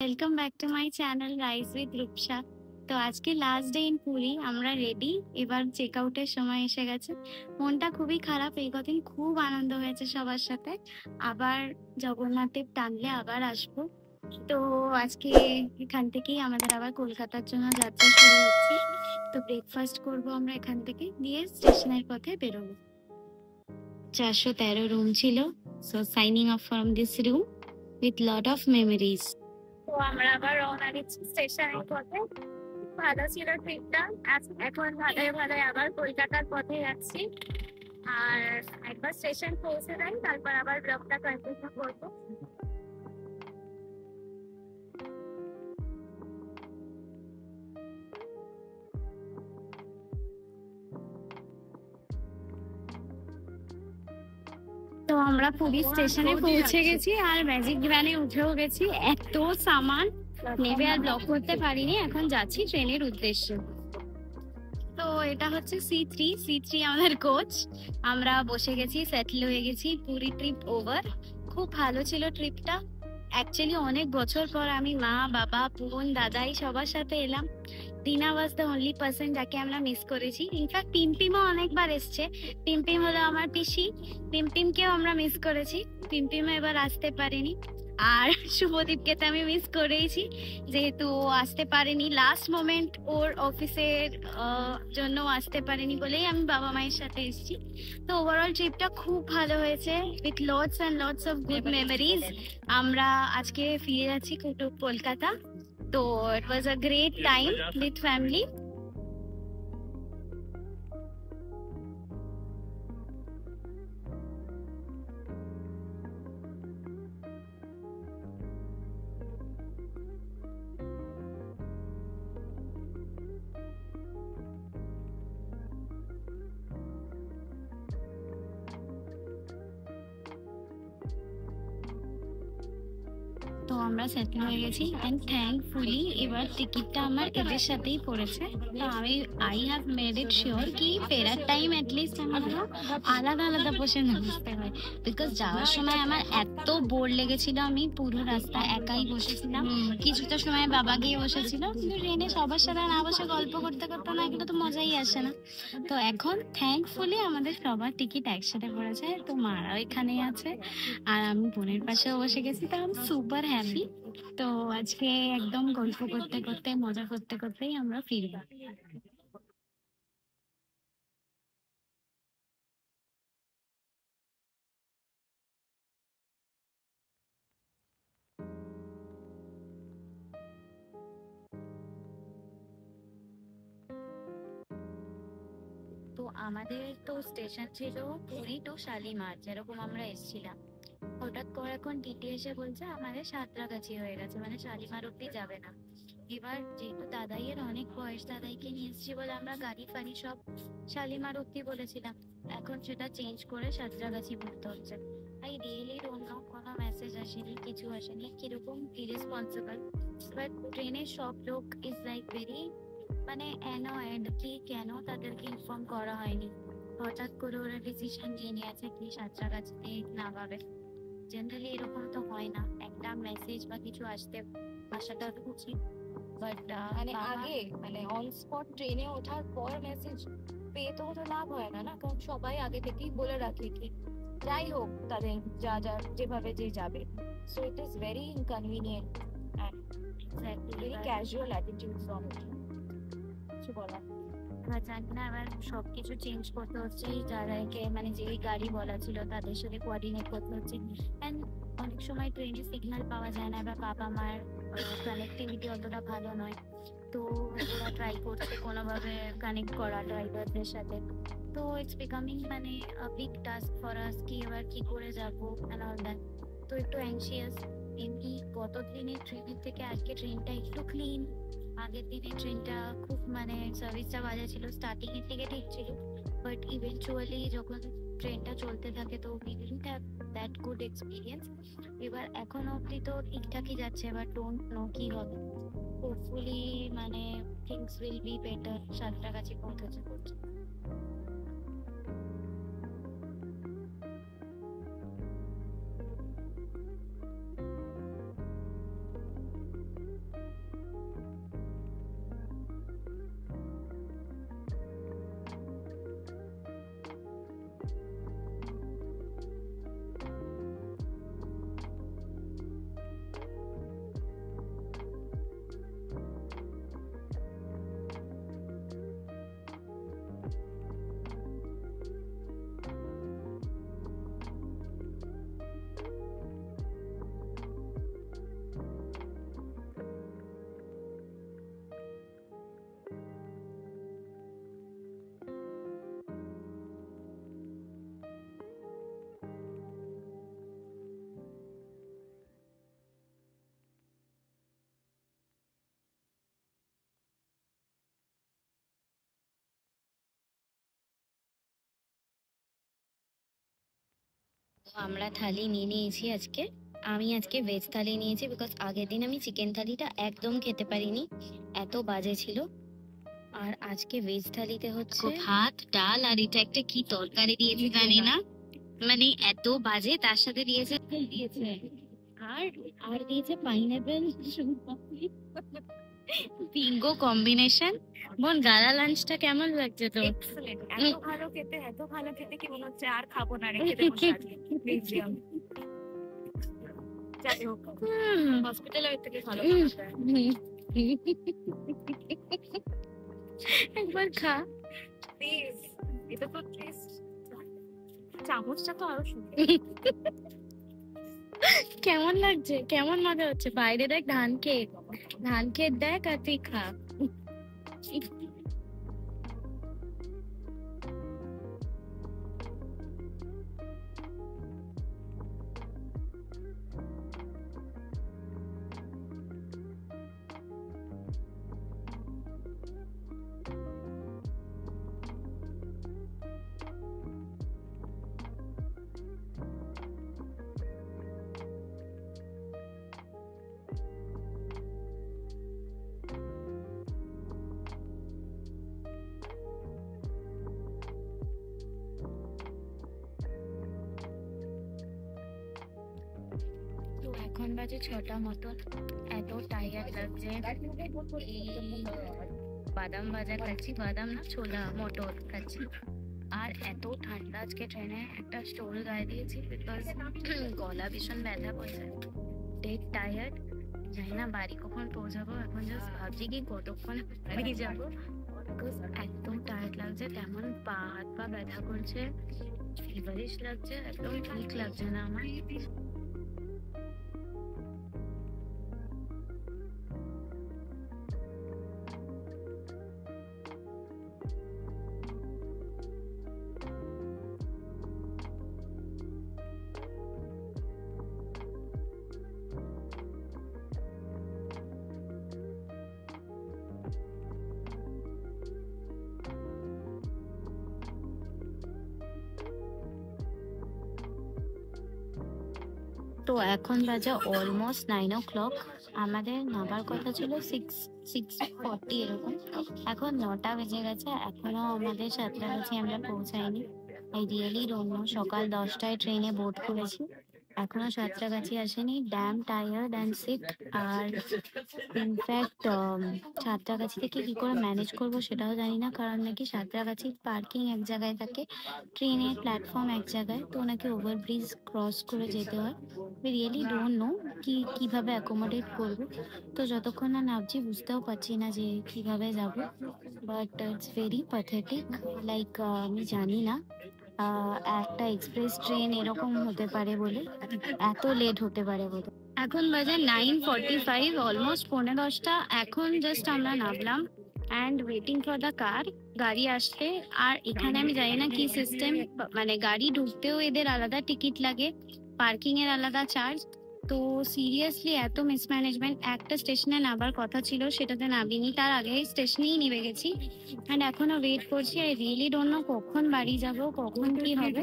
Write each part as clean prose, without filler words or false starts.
Welcome back to my channel rice with Rupsa. তো আজকে last day in Puri, আমরা ready. এবার চেক আউটের সময় এসে গেছে। মনটা খুবই খারাপ, এই কদিন খুব আনন্দ হয়েছে সবার সাথে। আবার জগন্নাথের টানলে আবার আসবো। তো আজকে এখান থেকেই আমাদের আবার কলকাতার জন্য যাত্রা শুরু হচ্ছে। তো ব্রেকফাস্ট করবো আমরা এখান থেকে, দিয়ে স্টেশনের পথে বেরোবো। 413 রুম ছিল। So signing off from this room with lot of memories. তো আমরা আবার রওনা দিচ্ছি স্টেশনের পথে। ভালো ছিল ট্রিপটা। এখন ভালোই ভালোই আবার কলকাতার পথে যাচ্ছি। আর একবার স্টেশন পৌঁছে যাই, তারপর আবার ব্লগটা কন্টিনিউ করবো। তো আমরা পুরী স্টেশনে পৌঁছে গেছি আর ম্যাজিক ভ্যানে উঠেও গেছি। এত সামান নেবে আর ব্লক করতে পারিনি। এখন যাচ্ছি ট্রেনের উদ্দেশ্যে। তো এটা হচ্ছে সি থ্রি আমাদের কোচ। আমরা বসে গেছি, সেটেল হয়ে গেছি। Puri trip over. খুব ভালো ছিল ট্রিপটা। অ্যাকচুয়ালি অনেক বছর পর আমি মা, বাবা, বোন, দাদাই সবার সাথে এলাম। Tina was the only person যাকে আমরা মিস করেছি। ইনফ্যাক্ট টিমটিমও অনেকবার এসছে। টিমটিম হলো আমার পিসি। টিমটিমকেও আমরা মিস করেছি। টিমটিমও এবার আসতে পারেনি। আর শুভদীপকে তো আমি মিস করেইছি, যেহেতু ও আসতে পারেনি লাস্ট মোমেন্ট, ওর অফিসের জন্য আসতে পারেনি বলেই আমি বাবা মায়ের সাথে এসেছি। তো ওভারঅল ট্রিপটা খুব ভালো হয়েছে, with lots and lots of good memories. আমরা আজকে ফিরে যাচ্ছি কলকাতা। তো it was a great time with family. তো আমরা সেটেল হয়ে গেছি এন্ড থ্যাঙ্কফুলি এবার টিকিটটা আমার এদের সাথেই পড়েছে। তো I have made it sure কি ফেরার টাইম অ্যাটলিস্ট আমার আলাদা আলাদা বসে নাচতে হয়। বিকজ যাওয়ার সময় আমার এত বোর লেগেছিল, আমি পুরো রাস্তা একাই বসেছিলাম। কিছুটা সময় বাবা গিয়ে বসেছিল, কিন্তু ট্রেনে সবার সাথে না বসে গল্প করতে করতে না গেলে তো মজাই আসে না। তো এখন থ্যাঙ্কফুলি আমাদের সবার টিকিট একসাথে পড়েছে। তো মারাও এখানে আছে আর আমি বোনের পাশেও বসে গেছি। তো আমি সুপার হ্যাপি। তো আজকে একদম গল্প করতে করতে মজা করতে করতেই আমরা ফিরবো। তো আমাদের তো স্টেশন ছিল পুরী টু শালিমার, যেরকম আমরা এসেছিলাম। হঠাৎ করে এখন টিটি এসে বলছে আমাদের সাঁতরাগাছি হয়ে গেছে, মানে শালিমার অব্দি যাবে না। এবার যেহেতু দাদাইয়ের অনেক বয়স, দাদাইকে নিয়ে এসেছি বলে আমরা গাড়ি ফাড়ি সব শালিমার অব্দি বলেছিলাম। এখন সেটা চেঞ্জ করে সাঁতরাগাছি বলতে হচ্ছে। আই রিয়েলি ডোন্ট নো, কোনো মেসেজ আসেনি, কিছু আসেনি, কিরকম ইরেসপন্সিবল। বাট ট্রেনের সব লোক ইজ লাইক ভেরি মানে অ্যানয়েড কি কেন তাদেরকে ইনফর্ম করা হয়নি। হঠাৎ করে ওরা ডিসিশন নিয়ে নিয়েছে কি সাঁতরাগাছিতে নামাবে। জেনারেলি এরকম তো হয় না, একটা মেসেজ বা কিছু আসাটা উচিত। বাট মানে আগে মানে অন স্পট ট্রেনে ওঠার পর মেসেজ পেয়ে তো কোনো লাভ হয় না, কারণ সবাই আগে থেকেই বলে রাখে কি যাই হোক তাদের যা যা যেভাবে যে যাবে। So it is very inconvenient and very casual attitude from কিছু বলা। এবার জানি না, এবার সবকিছু চেঞ্জ করতে হচ্ছে। যারাকে মানে যেই গাড়ি বলা ছিল তাদের সাথে কোঅর্ডিনেট করতে হচ্ছে। অ্যান্ড অনেক সময় ট্রেনে সিগন্যাল পাওয়া যায় না, বা বাবা মার কানেক্টিভিটি অতটা ভালো নয়। তো ওরা ট্রাই করছে কোনোভাবে কানেক্ট করা ড্রাইভারদের সাথে। তো ইটস বিকামিং মানে বিগ টাস্ক ফর আস কি এবার কি করে যাবো অ্যান্ড অল দ্যাট। তো একটু অ্যাংশিয়াস। এমনি গত দিনের ট্রেনের থেকে আজকে ট্রেনটা একটু ক্লিন। আগের দিনের ট্রেনটা খুব মানে সার্ভিসটা বাজে ছিল, স্টার্টিং এর থেকে ঠিক ছিল, বাট ইভেনচুয়ালি যখন ট্রেনটা চলতে থাকে তো we didn't have that good experience. এবার এখনো অব্দি তো ঠিকঠাকই যাচ্ছে, বাট ডোন্ট নো কি হবে। হোপফুলি মানে things will be better. Santragachi পৌঁছেছে বলছে। আমরা থালি নিয়ে নিয়েছি আজকে। আমি আজকে ভেজ থালি নিয়েছি বিকজ আগের দিন আমি চিকেন থালিটা একদম খেতে পারিনি, এত বাজে ছিল। আর আজকে ভেজ থালিতে হচ্ছে ভাত, ডাল আর এটা একটা কি তরকারি দিয়েছে জানি না, মানে এত বাজে। তার সাথে দিয়েছে আর আর দিয়েছে পাইনাপেল। Bingo combination. বোন, গালা লাঞ্চটা কেমন লাগছে তো? এক্সেলেন্ট, এত ভালো খেতে, এত ভালো খেতে কি মনে হচ্ছে আর খাবো না, রেখে দেবো আজকে। মিউজিয়াম যাই হোক, হসপিটালের থেকে ভালো একবার খা প্লিজ। এটা তো টেস্ট, চামচটা তো আরো সুন্দর। কেমন লাগছে, কেমন মজা হচ্ছে? বাইরে দেখ ধান ক্ষেত দেখ, আর তুই খা। তো এখন বাজে 6টা মতন, এত টায়ার্ড লাগছে। এই বাদাম ভাজা খাচ্ছি, বাদাম না ছোলা মটর খাচ্ছি। আর এত ঠান্ডা আজকে ট্রেনে, একটা স্টোল গায়ে দিয়েছি বিকজ গলা ভীষণ ব্যথা করছে। ডেড টায়ার্ড, জানি না বাড়ি কখন পৌঁছাবো। এখন জাস্ট ভাবছি কি কতক্ষণ বাড়ি যাবো, বিকজ এত টায়ার্ড লাগছে। তেমন হাত পা ব্যথা করছে, ফিভারিশ লাগছে, একদম ঠিক লাগছে না আমার। তো এখন বাজে অলমোস্ট 9 o'clock। আমাদের নামার কথা ছিল 6:40 এরকম, এখন 9টা বেজে গেছে, এখনো আমাদের সাঁতরাগাছি আমরা পৌঁছাইনি। আই রিয়েলি ডোন্ট নো, সকাল 10টায় ট্রেনে বোর্ড করেছি, এখনো সাঁতরাগাছি আসেনি। Damn tired and sick. আর ইনফ্যাক্ট সাঁতরাগাছি থেকে কি করে ম্যানেজ করব সেটাও জানি না, কারণ নাকি সাঁতরাগাছির পার্কিং এক জায়গায় থাকে, ট্রেনের প্ল্যাটফর্ম এক জায়গায়, তো নাকি ওভারব্রিজ ক্রস করে যেতে হয়। রিয়েলি ডোন্ট নো কিভাবে অ্যাকোমোডেট করবো। তো যতক্ষণ না নামছি বুঝতেও পারছি না যে কিভাবে যাব। But it's very pathetic, like আমি জানি না একটা এক্সপ্রেস ট্রেন এরকম হতে পারে বলে, এত লেট হতে পারে বলে। এখন বাজে 9:45, অলমোস্ট 9:45। এখন জাস্ট আমরা নামলাম and waiting for the car, গাড়ি আসছে। আর এখানে আমি জানি না কি সিস্টেম, মানে গাড়ি ঢুকতেও এদের আলাদা টিকিট লাগে, পার্কিং এর আলাদা চার্জ। তো সিরিয়াসলি এত মিসম্যানেজমেন্ট। একটা স্টেশনে নামার কথা ছিল, সেটাতে নামিনি, তার আগে স্টেশনেই নেমে গেছি অ্যান্ড এখনো ওয়েট করছি। আই রিয়েলি ডোন্ট নো কখন বাড়ি যাব, কখন কি হবে।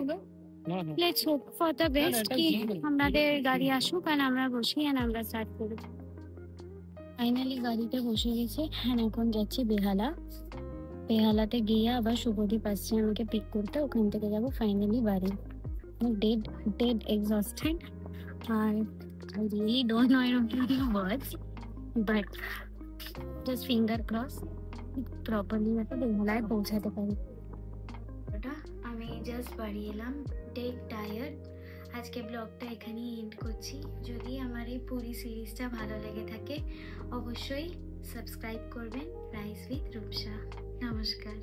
Let's hope for the best, কি আমাদের গাড়ি আসুক আর আমরা বসি আর আমরা স্টার্ট করি। ফাইনালি গাড়িতে বসে গেছি অ্যান্ড এখন যাচ্ছি বেহালাতে গিয়ে আবার শুভদীপ আসছে আমাকে পিক করতে, ওখান থেকে যাবো ফাইনালি বাড়ি। ডেড এক্সস্টেড আর I really don't know any words, but just finger cross properly যাতে বেহালায় পৌঁছাতে পারি। ওটা আমি জাস্ট বাড়ি এলাম, ডেড টায়ার্ড। আজকে ব্লগটা এখানেই এন্ড করছি। যদি আমার এই পুরী সিরিজটা ভালো লেগে থাকে অবশ্যই সাবস্ক্রাইব করবেন। Rice with Rupsa. নমস্কার।